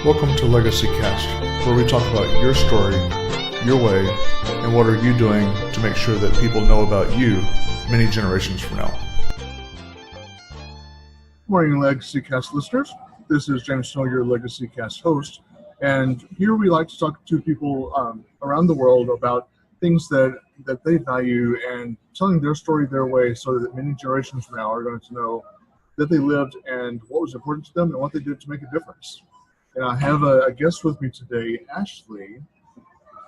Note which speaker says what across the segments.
Speaker 1: Welcome to Legacy Cast, where we talk about your story, your way, and what are you doing to make sure that people know about you many generations from now. Morning, Legacy Cast listeners. This is James Snow, your Legacy Cast host, and here we like to talk to people around the world about things that they value and telling their story their way so that many generations from now are going to know that they lived and what was important to them and what they did to make a difference. And I have a guest with me today, Ashley.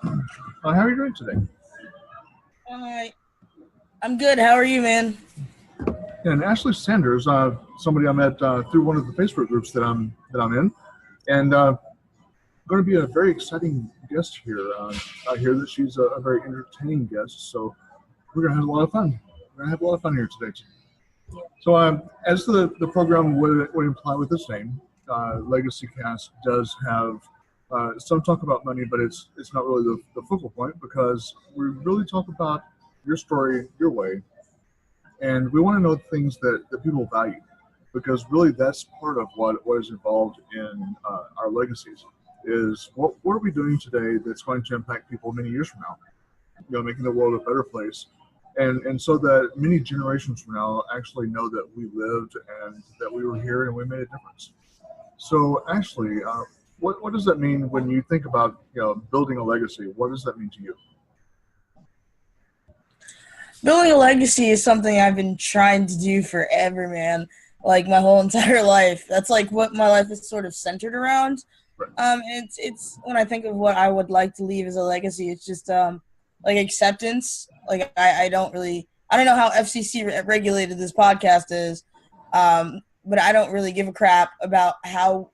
Speaker 1: How are you doing today?
Speaker 2: Hi. I'm good. How are you, man?
Speaker 1: And Ashley Sanders, somebody I met through one of the Facebook groups that I'm in, and going to be a very exciting guest here. I hear that she's a very entertaining guest, so we're going to have a lot of fun. We're going to have a lot of fun here today. So as the program would imply with its name, Legacy Cast does have some talk about money, but it's not really the focal point because we really talk about your story, your way, and we want to know things that people value because really that's part of what is involved in our legacies is what are we doing today that's going to impact people many years from now, making the world a better place. And so that many generations from now actually know that we lived and that we were here and we made a difference. So, Ashley, what does that mean when you think about building a legacy? What does that mean to you?
Speaker 2: Building a legacy is something I've been trying to do forever, man. Like my whole entire life. That's like what my life is sort of centered around.
Speaker 1: Right.
Speaker 2: It's when I think of what I would like to leave as a legacy, it's just like acceptance. Like I don't know how FCC regulated this podcast is. But I don't really give a crap about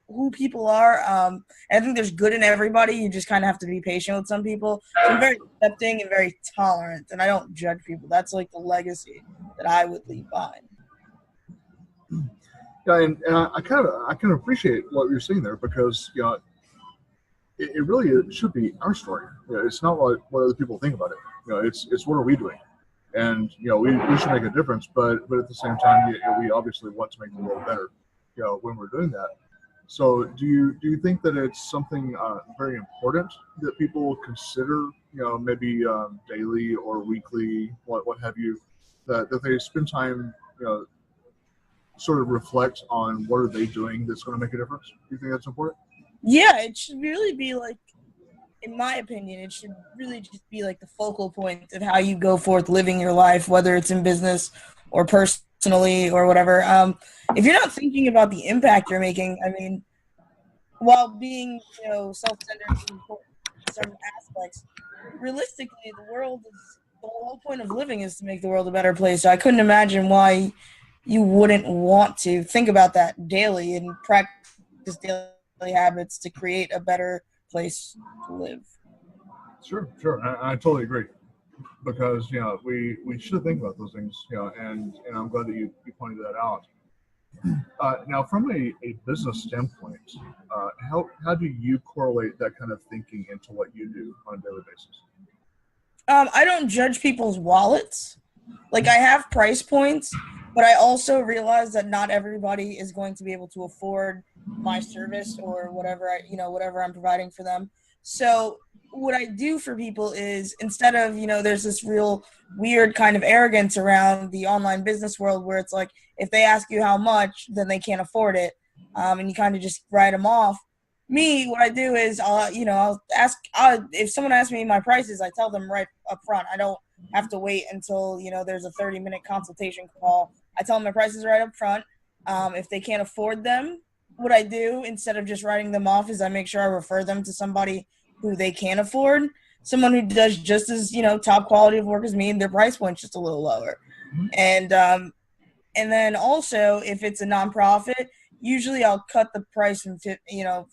Speaker 2: who people are. And I think there's good in everybody. You just kind of have to be patient with some people. So I'm very accepting and very tolerant, and I don't judge people. That's like the legacy that I would leave behind.
Speaker 1: Yeah, and I kind of appreciate what you're saying there because it really should be our story. It's not what other people think about it. It's what are we doing. And we should make a difference, but at the same time, we obviously want to make the world better, when we're doing that. So, do you think that it's something very important that people consider, maybe daily or weekly, what have you, that they spend time, sort of reflect on what are they doing that's going to make a difference? Do you think that's important?
Speaker 2: Yeah, it should really be like. In my opinion, it should really just be like the focal point of how you go forth living your life, whether it's in business or personally or whatever. If you're not thinking about the impact you're making, I mean, while being, self-centered is important in certain aspects, realistically, the whole point of living is to make the world a better place. So I couldn't imagine why you wouldn't want to think about that daily and practice daily habits to create a better place to live.
Speaker 1: Sure. I totally agree because we should think about those things, and I'm glad that you pointed that out. Now, from a business standpoint, how do you correlate that kind of thinking into what you do on a daily basis?
Speaker 2: I don't judge people's wallets. Like I have price points, but I also realize that not everybody is going to be able to afford my service or whatever whatever I'm providing for them. So what I do for people is instead of, there's this real weird kind of arrogance around the online business world where it's like, if they ask you how much, then they can't afford it. And you kind of just write them off. Me, what I do is, if someone asks me my prices, I tell them right up front. I don't have to wait until, there's a 30-minute consultation call. I tell them my prices right up front. If they can't afford them, what I do instead of just writing them off is I make sure I refer them to somebody who they can afford, someone who does just as, top quality of work as me and their price point's just a little lower. Mm-hmm. And then also if it's a nonprofit, usually I'll cut the price from 50%.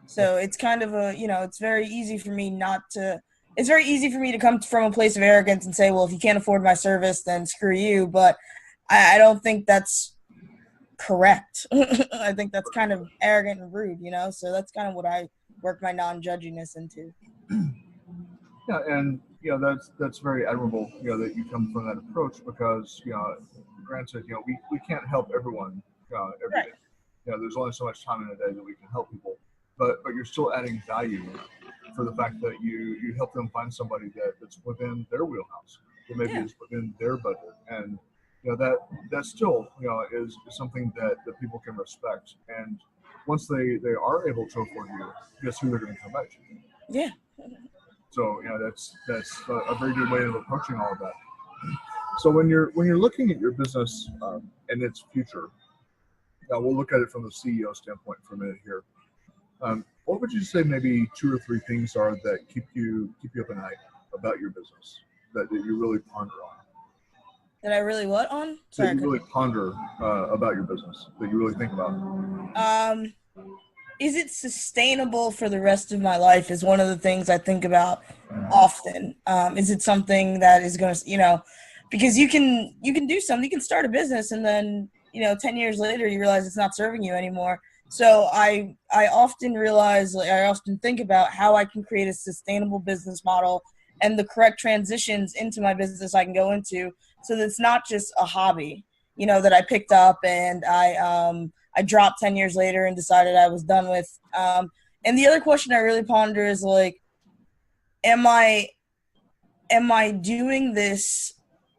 Speaker 2: So it's kind of it's very easy for me to come from a place of arrogance and say, well, if you can't afford my service, then screw you. But I don't think that's correct. I think that's kind of arrogant and rude, so that's kind of what I work my non-judginess into.
Speaker 1: Yeah, and that's very admirable, that you come from that approach because granted, we can't help everyone every day. There's only so much time in a day that we can help people. but you're still adding value for the fact that you help them find somebody that's within their wheelhouse, that maybe is within their budget, and that still is something that people can respect. And once they are able to afford you, guess who they're going to come back to?
Speaker 2: Yeah.
Speaker 1: So that's a very good way of approaching all of that. So when you're looking at your business and its future, now we'll look at it from the CEO standpoint for a minute here. What would you say maybe 2 or 3 things are that keep you up at night about your business that you really ponder on?
Speaker 2: That I really what on?
Speaker 1: Sorry, that you really ponder about your business, that you really think about.
Speaker 2: Is it sustainable for the rest of my life is one of the things I think about often. Is it something that is going to, because you can do something, you can start a business and then, 10 years later you realize it's not serving you anymore. So I often realize, I often think about how I can create a sustainable business model and the correct transitions into my business I can go into so that it's not just a hobby, that I picked up and I dropped 10 years later and decided I was done with. And the other question I really ponder is am I doing this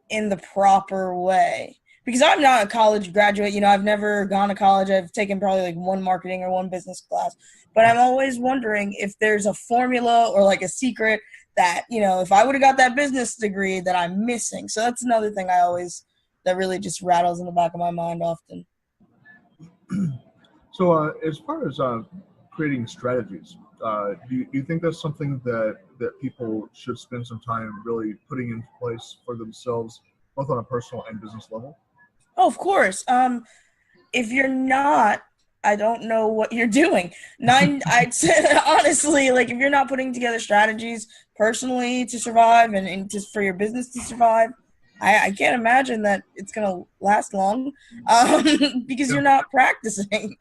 Speaker 2: in the proper way? Because I'm not a college graduate, I've never gone to college. I've taken probably 1 marketing or 1 business class, but I'm always wondering if there's a formula or a secret that, if I would have got that business degree that I'm missing. So that's another thing that really just rattles in the back of my mind often.
Speaker 1: So as far as creating strategies, do you think that's something that people should spend some time really putting into place for themselves, both on a personal and business level?
Speaker 2: Oh, of course. If you're not, I don't know what you're doing. I'd say, honestly, if you're not putting together strategies personally to survive and just for your business to survive, I can't imagine that it's going to last long because you're not practicing.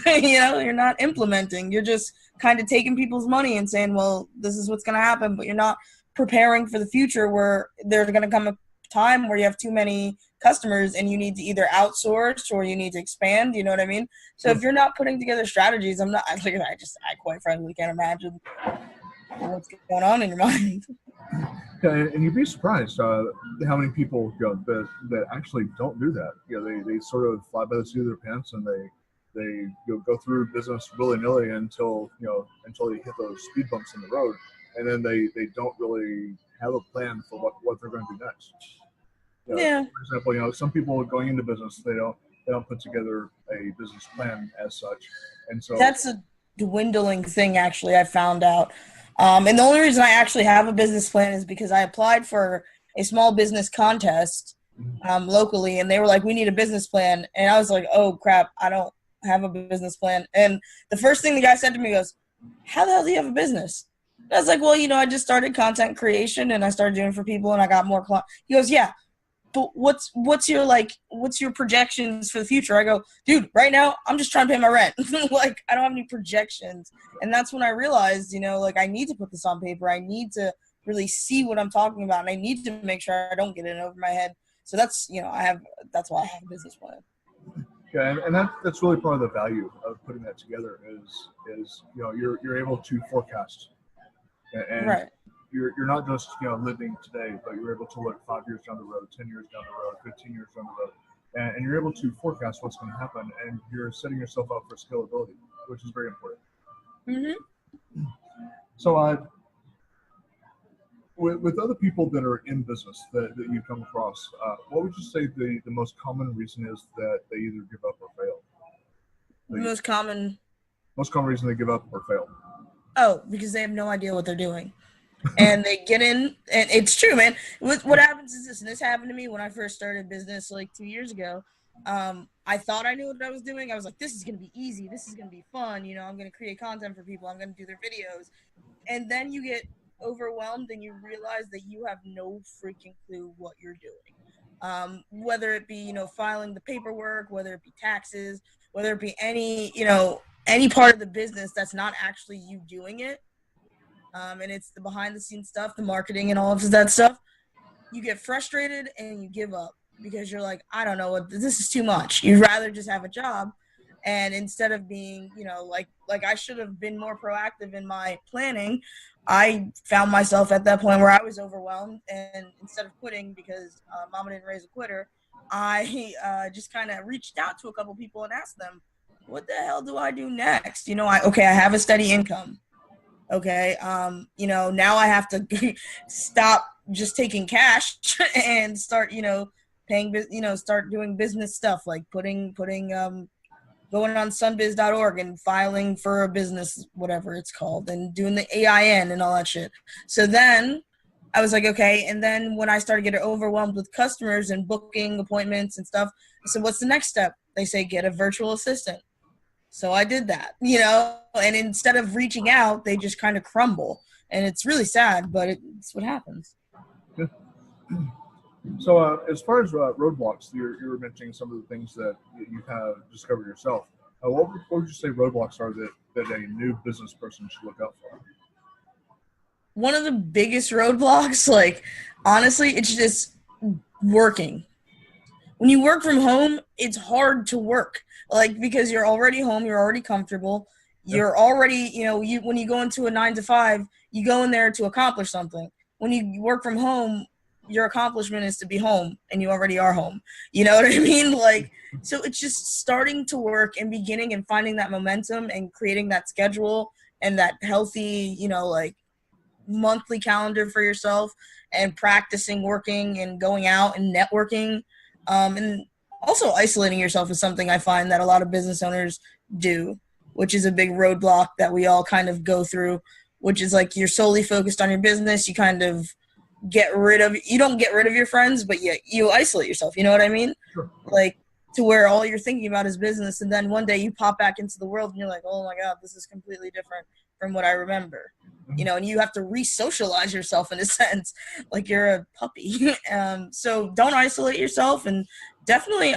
Speaker 2: You're not implementing. You're just kind of taking people's money and saying, well, this is what's going to happen, but you're not preparing for the future where there's going to come a time where you have too many customers and you need to either outsource or you need to expand. You know what I mean? So if you're not putting together strategies, I quite frankly can't imagine what's going on in your mind.
Speaker 1: Yeah, and you'd be surprised how many people that actually don't do that. They sort of fly by the seat of their pants and they go through business willy-nilly until they hit those speed bumps in the road, and then they don't really have a plan for what they're going to do next. For example, some people going into business, they don't put together a business plan as such, and so
Speaker 2: that's a dwindling thing. Actually, I found out. And the only reason I actually have a business plan is because I applied for a small business contest locally, and they were like, we need a business plan. And I was like, oh, crap, I don't have a business plan. And the first thing the guy said to me goes, how the hell do you have a business? And I was like, well, I just started content creation, and I started doing it for people, and I got more clients. He goes, yeah, but what's your projections for the future? I go, dude, right now I'm just trying to pay my rent. I don't have any projections. And that's when I realized, I need to put this on paper. I need to really see what I'm talking about, and I need to make sure I don't get it over my head. So that's, that's why I have a business plan.
Speaker 1: Yeah, and that's really part of the value of putting that together is you're able to forecast, and
Speaker 2: right.
Speaker 1: You're not just living today, but you're able to look 5 years down the road, 10 years down the road, 15 years down the road, and you're able to forecast what's going to happen, and you're setting yourself up for scalability, which is very important.
Speaker 2: Mm-hmm.
Speaker 1: So with other people that are in business that you come across, what would you say the most common reason is that they either give up or fail?
Speaker 2: The most common
Speaker 1: reason they give up or fail?
Speaker 2: Oh, because they have no idea what they're doing. And they get in, and it's true, man. What happens is this, and this happened to me when I first started business 2 years ago. I thought I knew what I was doing. I was like, this is going to be easy. This is going to be fun. I'm going to create content for people. I'm going to do their videos. And then you get overwhelmed and you realize that you have no freaking clue what you're doing. Whether it be, filing the paperwork, whether it be taxes, whether it be any part of the business that's not actually you doing it. And it's the behind the scenes stuff, the marketing and all of that stuff. You get frustrated and you give up because you're like, I don't know, this is too much. You'd rather just have a job. And instead of being, like I should have been more proactive in my planning, I found myself at that point where I was overwhelmed. And instead of quitting because mama didn't raise a quitter, I just kind of reached out to a couple people and asked them, what the hell do I do next? I have a steady income. Okay. Now I have to stop just taking cash and start, paying, start doing business stuff like putting, going on sunbiz.org and filing for a business, whatever it's called, and doing the AIN and all that shit. So then I was like, okay. And then when I started getting overwhelmed with customers and booking appointments and stuff, I said, what's the next step? They say, get a virtual assistant. So I did that, and instead of reaching out, they just kind of crumble. And it's really sad, but it's what happens.
Speaker 1: Yeah. So as far as roadblocks, you were mentioning some of the things that you kind of discovered yourself. What would you say roadblocks are that a new business person should look out for?
Speaker 2: One of the biggest roadblocks, like, honestly, it's just working. When you work from home, it's hard to work, like, because you're already home, you're already comfortable, you're already, when you go into a 9 to 5, you go in there to accomplish something. When you work from home, your accomplishment is to be home, and you already are home. You know what I mean? Like, so it's just starting to work and beginning and finding that momentum and creating that schedule and that healthy, like, monthly calendar for yourself, and practicing working and going out and networking. And also isolating yourself is something I find that a lot of business owners do, which is a big roadblock that we all kind of go through, which is like you're solely focused on your business. You kind of you don't get rid of your friends, but you isolate yourself. You know what I mean?
Speaker 1: Sure.
Speaker 2: Like, to where all you're thinking about is business. And then one day you pop back into the world and you're like, oh my God, this is completely different from what I remember. And you have to re-socialize yourself in a sense, like you're a puppy. So don't isolate yourself, and definitely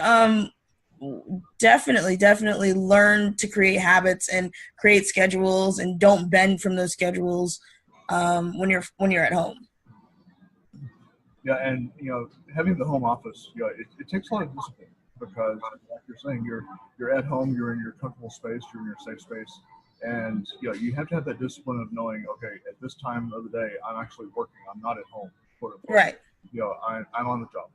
Speaker 2: learn to create habits and create schedules, and don't bend from those schedules when you're at home.
Speaker 1: Yeah, and having the home office, it takes a lot of discipline, because like you're saying, you're at home, you're in your comfortable space, you're in your safe space. And you have to have that discipline of knowing, okay, at this time of the day, I'm actually working. I'm not at home, quote unquote.
Speaker 2: Right.
Speaker 1: I'm on the job,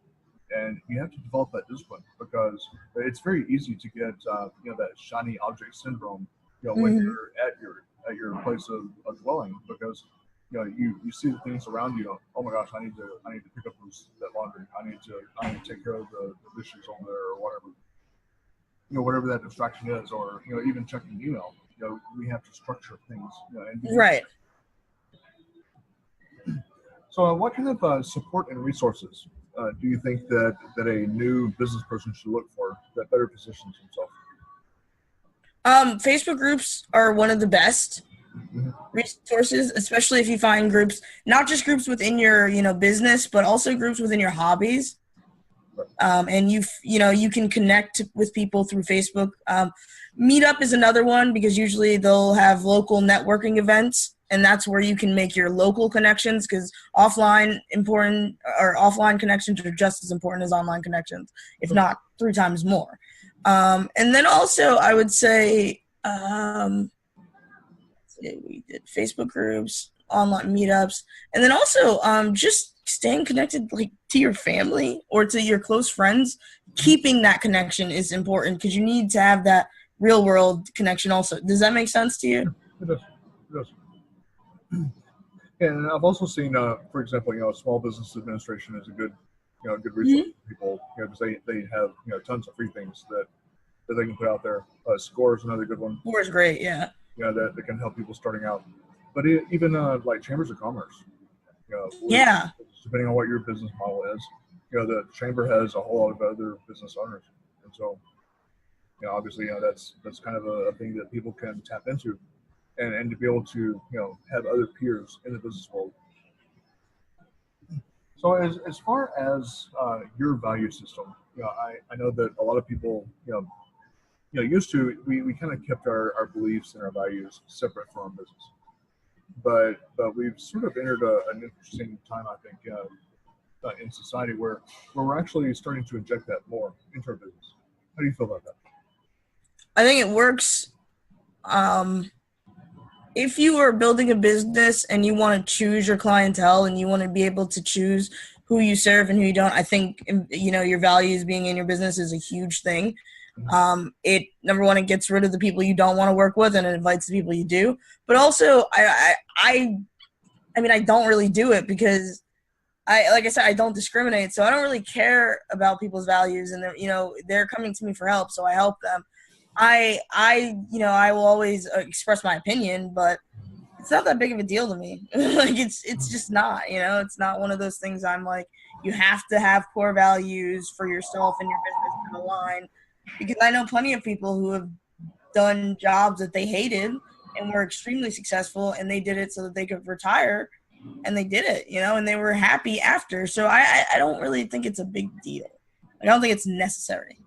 Speaker 1: and you have to develop that discipline, because it's very easy to get that shiny object syndrome. When you're at your place of dwelling, because you see the things around you. Oh my gosh, I need to pick up that laundry. I need to take care of the dishes over there, or whatever. Whatever that distraction is, or even checking email. We have to structure things.
Speaker 2: Right.
Speaker 1: So, what kind of support and resources do you think that a new business person should look for that better positions himself?
Speaker 2: Facebook groups are one of the best resources, especially if you find groups, not just groups within your business, but also groups within your hobbies. And you can connect with people through Facebook. Meetup is another one, because usually they'll have local networking events, and that's where you can make your local connections, because offline connections are just as important as online connections, if not 3 times more. And then also I would say we did Facebook groups, online meetups, and then also just staying connected, like, to your family or to your close friends. Keeping that connection is important, because you need to have that real world connection also. Does that make sense to you?
Speaker 1: It does. And I've also seen, for example, small business administration is a good resource for people, because they have tons of free things that they can put out there. Score is another good one.
Speaker 2: Score is great, yeah.
Speaker 1: That can help people starting out. But even like chambers of commerce.
Speaker 2: Yeah.
Speaker 1: Depending on what your business model is, the chamber has a whole lot of other business owners, and so obviously that's kind of a thing that people can tap into, and to be able to have other peers in the business world. So as far as your value system, I know that a lot of people used to, we kind of kept our beliefs and our values separate from our business. But we've sort of entered an interesting time, I think, in society where we're actually starting to inject that more into our business. How do you feel about that?
Speaker 2: I think it works. If you are building a business and you want to choose your clientele and you want to be able to choose who you serve and who you don't, I think, your values being in your business is a huge thing. It, number one, it gets rid of the people you don't want to work with and it invites the people you do. But also, I don't really do it because like I said, I don't discriminate. So I don't really care about people's values, and they're coming to me for help, so I help them. I will always express my opinion, but it's not that big of a deal to me. Like it's just not, it's not one of those things I'm like, you have to have core values for yourself and your business to align, because I know plenty of people who have done jobs that they hated and were extremely successful, and they did it so that they could retire, and they did it, and they were happy after. So I don't really think it's a big deal. I don't think it's necessary.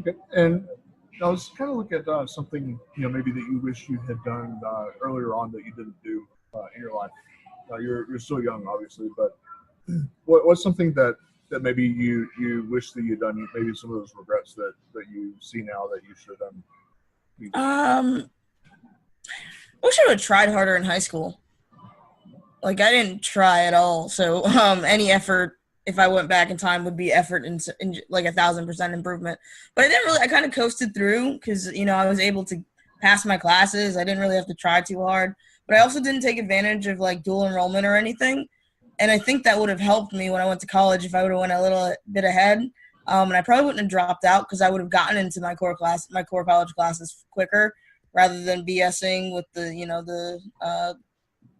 Speaker 1: Okay, and I was kind of looking at something, maybe that you wish you had done earlier on that you didn't do in your life. You're still young, obviously, but what's something that maybe you wish that you'd done? Maybe some of those regrets that you see now that you should have done.
Speaker 2: I wish I would have tried harder in high school. Like, I didn't try at all. So any effort, if I went back in time, would be effort in like 1,000% improvement. But I didn't really. I kind of coasted through because I was able to pass my classes. I didn't really have to try too hard. But I also didn't take advantage of like dual enrollment or anything. And I think that would have helped me when I went to college if I would have went a little bit ahead. And I probably wouldn't have dropped out because I would have gotten into my core college classes quicker rather than BSing with the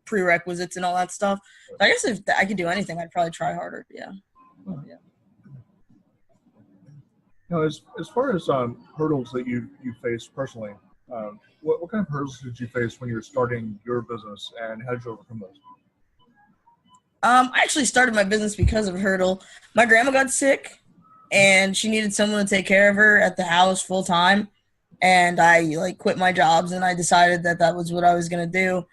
Speaker 2: prerequisites and all that stuff. So I guess if I could do anything, I'd probably try harder. Yeah.
Speaker 1: As far as hurdles that you faced personally, what kind of hurdles did you face when you were starting your business, and how did you overcome those?
Speaker 2: I actually started my business because of a hurdle. My grandma got sick, and she needed someone to take care of her at the house full time. And I quit my jobs, and I decided that was what I was going to do.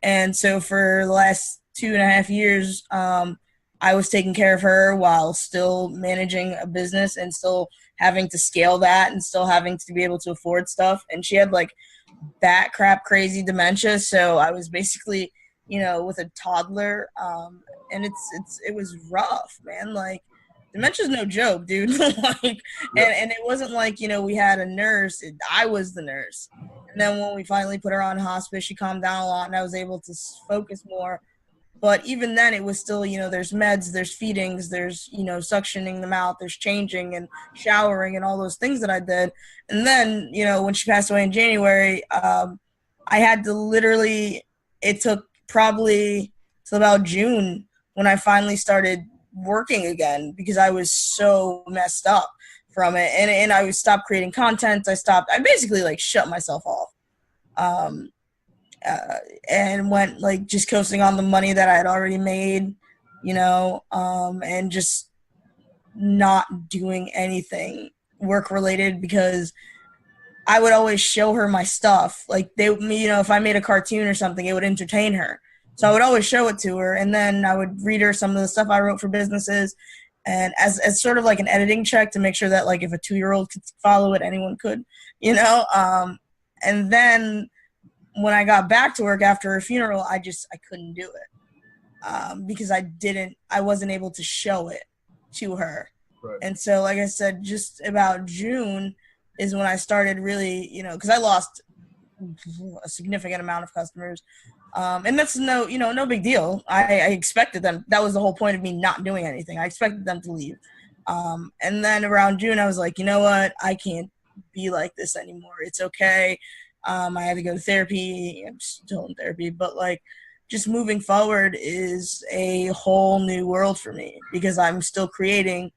Speaker 2: And so for the last 2.5 years, I was taking care of her while still managing a business and still having to scale that and still having to be able to afford stuff. And she had bat crap crazy dementia. So I was basically, with a toddler. And it was rough, man. Dementia's no joke, dude. And it wasn't we had a nurse. I was the nurse. And then when we finally put her on hospice, she calmed down a lot and I was able to focus more. But even then, it was still, there's meds, there's feedings, there's, suctioning them out, there's changing and showering and all those things that I did. And then, when she passed away in January, I had to literally, it took probably till about June when I finally started working again because I was so messed up from it. And I would stop creating content. I basically shut myself off. And went just coasting on the money that I had already made, and just not doing anything work related because I would always show her my stuff. If I made a cartoon or something, it would entertain her. So I would always show it to her, and then I would read her some of the stuff I wrote for businesses, and as sort of an editing check to make sure that if a 2-year-old could follow it, anyone could, and then when I got back to work after her funeral, I couldn't do it because I wasn't able to show it to her.
Speaker 1: Right.
Speaker 2: And so, like I said, just about June is when I started really, because I lost a significant amount of customers. And that's no big deal. I expected them. That was the whole point of me not doing anything. I expected them to leave. And then around June, I was like, you know what? I can't be like this anymore. It's okay. I had to go to therapy. I'm still in therapy, but just moving forward is a whole new world for me because I'm still creating.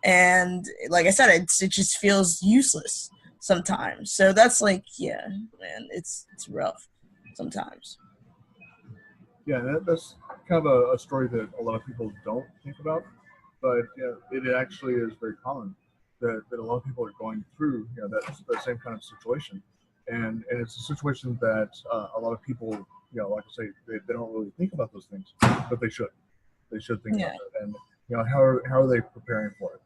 Speaker 2: And like I said, it just feels useless sometimes. So that's yeah, man, it's rough sometimes.
Speaker 1: Yeah, that's kind of a story that a lot of people don't think about, but it actually is very common that a lot of people are going through that same kind of situation. And it's a situation that a lot of people, like I say, they don't really think about those things, but they should. They should think about it. And how are they preparing for it?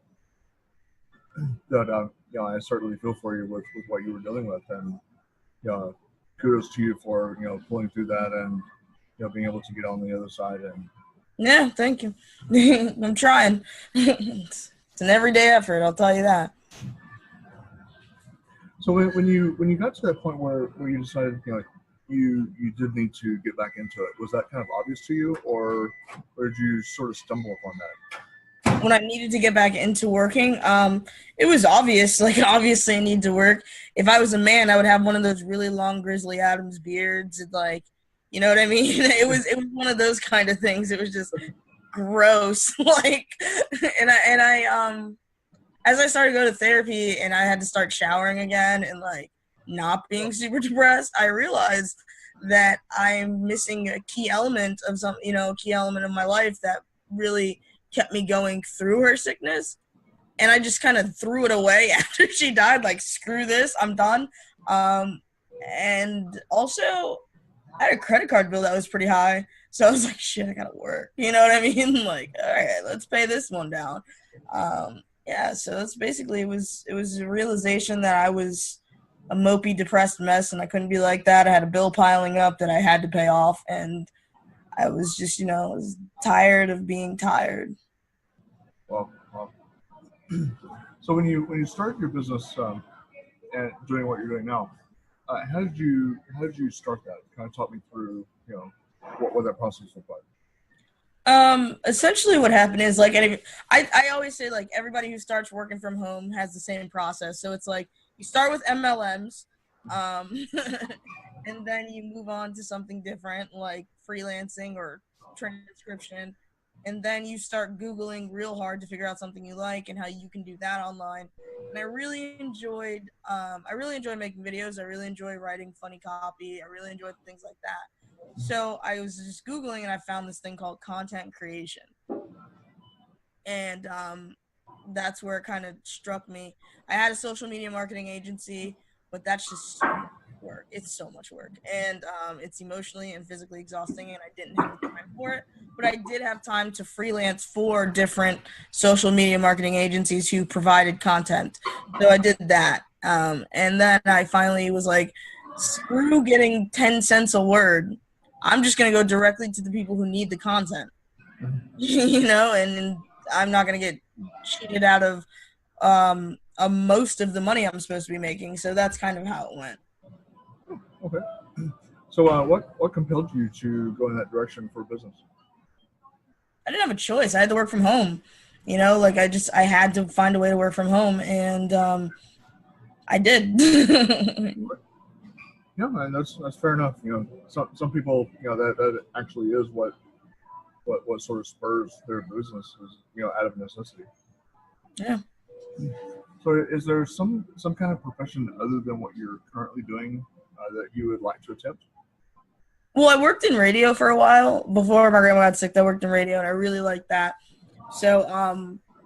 Speaker 1: that I certainly feel for you with what you were dealing with, and kudos to you for pulling through that and being able to get on the other side. And
Speaker 2: Yeah, thank you. I'm trying. It's an everyday effort, I'll tell you that.
Speaker 1: so when you got to that point where you decided you did need to get back into it, was that kind of obvious to you, or did you sort of stumble upon that?
Speaker 2: When I needed to get back into working, it was obvious. Like, obviously, I need to work. If I was a man, I would have one of those really long Grizzly Adams beards, and like, you know what I mean. It was one of those kind of things. It was just gross. Like, and I as I started to go to therapy and I had to start showering again and like not being super depressed, I realized that I'm missing a key element of a key element of my life that really kept me going through her sickness. And I just kind of threw it away after she died. Like, screw this, I'm done. Um, and also, I had a credit card bill that was pretty high. So I was like, shit, I gotta work. You know what I mean? Like, all right, let's pay this one down. Yeah, so that's basically it was a realization that I was a mopey, depressed mess, and I couldn't be like that. I had a bill piling up that I had to pay off, and I was just, I was tired of being tired.
Speaker 1: Well, so when you started your business and doing what you're doing now, how did you start that? Kind of talk me through what that process looked like.
Speaker 2: Essentially what happened is like, I always say like everybody who starts working from home has the same process. So it's like you start with MLMs, um, and then you move on to something different like freelancing or transcription, and then you start Googling real hard to figure out something you like and how you can do that online. And I really enjoyed making videos. I really enjoy writing funny copy. I really enjoyed things like that. So I was just Googling and I found this thing called content creation. And that's where it kind of struck me. I had a social media marketing agency, but that's just so much work. It's so much work. And it's emotionally and physically exhausting, and I didn't have the time for it. But I did have time to freelance for different social media marketing agencies who provided content. So I did that. And then I finally was like, screw getting 10 cents a word. I'm just going to go directly to the people who need the content, and I'm not going to get cheated out of most of the money I'm supposed to be making. So that's kind of how it went.
Speaker 1: Okay. So what compelled you to go in that direction for business?
Speaker 2: I didn't have a choice. I had to work from home. Like I had to find a way to work from home, and I did.
Speaker 1: Yeah, and that's fair enough. Some people, that actually is what sort of spurs their business is, out of necessity.
Speaker 2: Yeah.
Speaker 1: So, is there some kind of profession other than what you're currently doing that you would like to attempt?
Speaker 2: Well, I worked in radio for a while before my grandma got sick. I worked in radio, and I really liked that. So,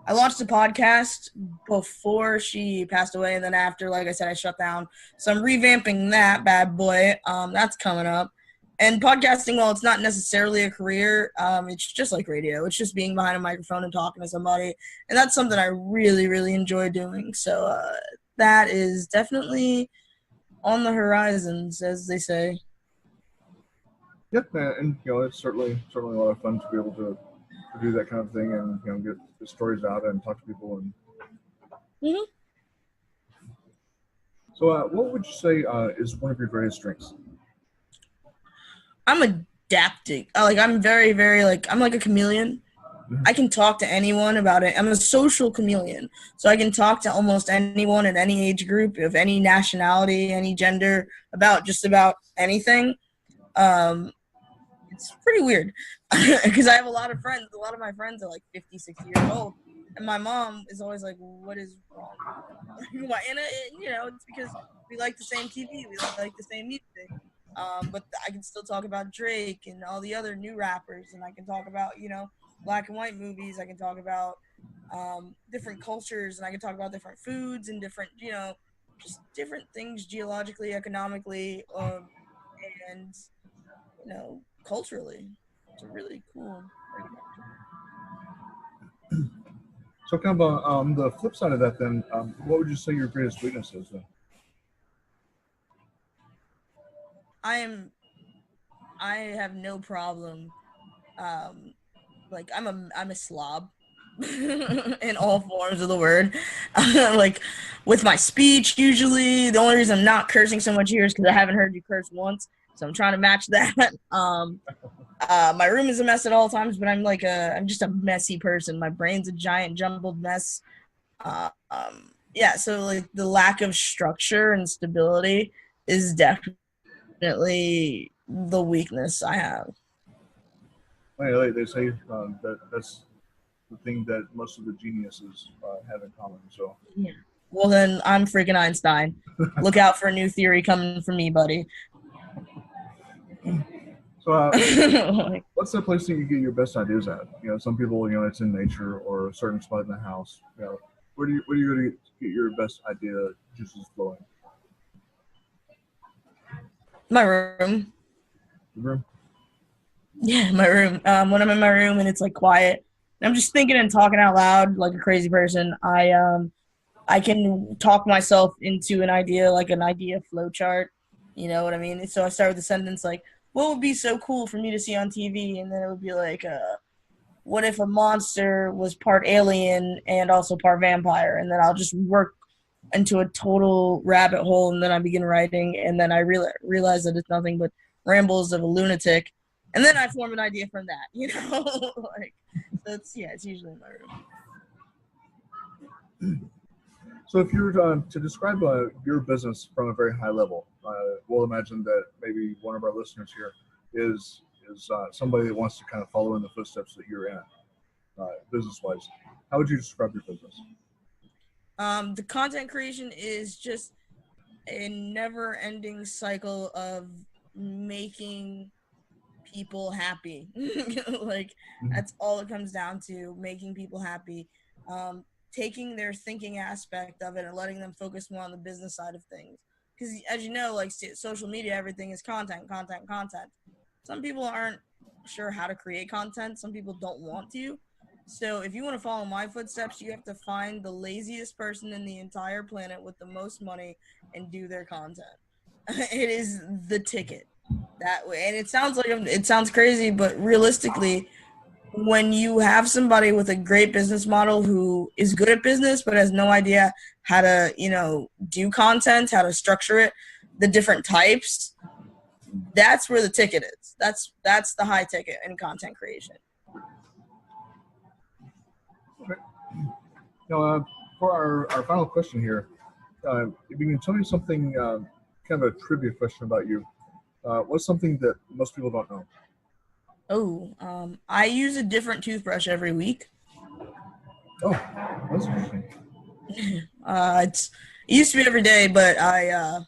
Speaker 2: I launched a podcast before she passed away, and then after, like I said, I shut down. So I'm revamping that bad boy. That's coming up. And podcasting, while it's not necessarily a career, it's just like radio. It's just being behind a microphone and talking to somebody, and that's something I really, really enjoy doing. So that is definitely on the horizons, as they say.
Speaker 1: Yep, and it's certainly a lot of fun to be able to do that kind of thing and get the stories out and talk to people. And
Speaker 2: Hmm.
Speaker 1: so, what would you say is one of your greatest strengths?
Speaker 2: I'm adapting. Like I'm very, very I'm like a chameleon. I can talk to anyone about it. I'm a social chameleon, so I can talk to almost anyone in any age group, of any nationality, any gender, about just about anything. Um, it's pretty weird because I have a lot of friends. A lot of my friends are like 50, 60 years old, and my mom is always like, "What is wrong?" Why? And it's because we like the same TV, we like the same music. But I can still talk about Drake and all the other new rappers, and I can talk about black and white movies. I can talk about different cultures, and I can talk about different foods and different just different things geologically, economically, and culturally. It's a really cool.
Speaker 1: So kind of the flip side of that, then, what would you say your greatest weakness is? Then?
Speaker 2: I have no problem. Like I'm a slob in all forms of the word. Like with my speech, usually the only reason I'm not cursing so much here is because I haven't heard you curse once, so I'm trying to match that. My room is a mess at all times, but I'm just a messy person. My brain's a giant jumbled mess. Yeah, so like the lack of structure and stability is definitely the weakness I have.
Speaker 1: Well, they say that's the thing that most of the geniuses have in common. So,
Speaker 2: Yeah. Well, then I'm freaking Einstein. Look out for a new theory coming from me, buddy.
Speaker 1: so what's the place that you get your best ideas at? You know, some people, you know, it's in nature or a certain spot in the house. You know, where do you go to get your best idea juices flowing?
Speaker 2: My room.
Speaker 1: The room.
Speaker 2: Yeah, my room. When I'm in my room and it's like quiet, and I'm just thinking and talking out loud like a crazy person. I can talk myself into an idea, like an idea flow chart. You know what I mean? So I start with a sentence like, "What would be so cool for me to see on TV?" And then it would be like, "What if a monster was part alien and also part vampire?" And then I'll just work into a total rabbit hole, and then I begin writing, and then I realize that it's nothing but rambles of a lunatic, and then I form an idea from that. You know, like so it's usually in my room.
Speaker 1: So if you were to describe your business from a very high level, we'll imagine that maybe one of our listeners here is somebody that wants to kind of follow in the footsteps that you're in, business-wise. How would you describe your business?
Speaker 2: The content creation is just a never-ending cycle of making people happy. Like that's all it comes down to, making people happy. Taking their thinking aspect of it and letting them focus more on the business side of things. Because as you know, like social media, everything is content. Some people aren't sure how to create content. Some people don't want to. So if you want to follow my footsteps, you have to find the laziest person in the entire planet with the most money and do their content. It is the ticket that way. And it sounds crazy, but realistically, when you have somebody with a great business model who is good at business but has no idea how to, do content, how to structure it, the different types, that's where the ticket is. That's the high ticket in content creation.
Speaker 1: Okay. Now, for our final question here, if you can tell me something, kind of a trivia question about you, what's something that most people don't know?
Speaker 2: I use a different toothbrush every week.
Speaker 1: Oh, that's interesting.
Speaker 2: It used to be every day, but I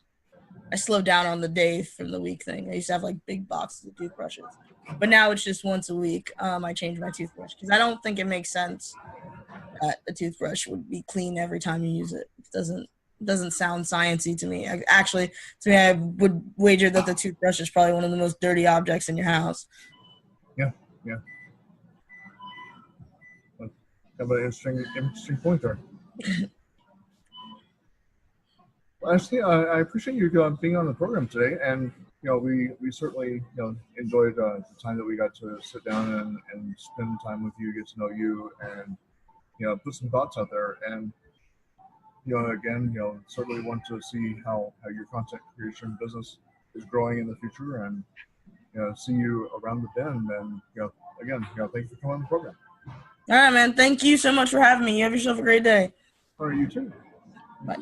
Speaker 2: slowed down on the day from the week thing. I used to have like big boxes of toothbrushes, but now it's just once a week. I change my toothbrush because I don't think it makes sense that a toothbrush would be clean every time you use it. It doesn't sound sciencey to me. I would wager that the toothbrush is probably one of the most dirty objects in your house.
Speaker 1: Yeah. Kind of an interesting point there. Well, Ashley, I appreciate you being on the program today, and we certainly enjoyed the time that we got to sit down and spend time with you, get to know you, and put some thoughts out there. And again, certainly want to see how your content creation business is growing in the future, and see you around the bend. And again, thanks for coming on the program.
Speaker 2: All right, man. Thank you so much for having me. You have yourself a great day.
Speaker 1: All right, you too.
Speaker 2: Bye.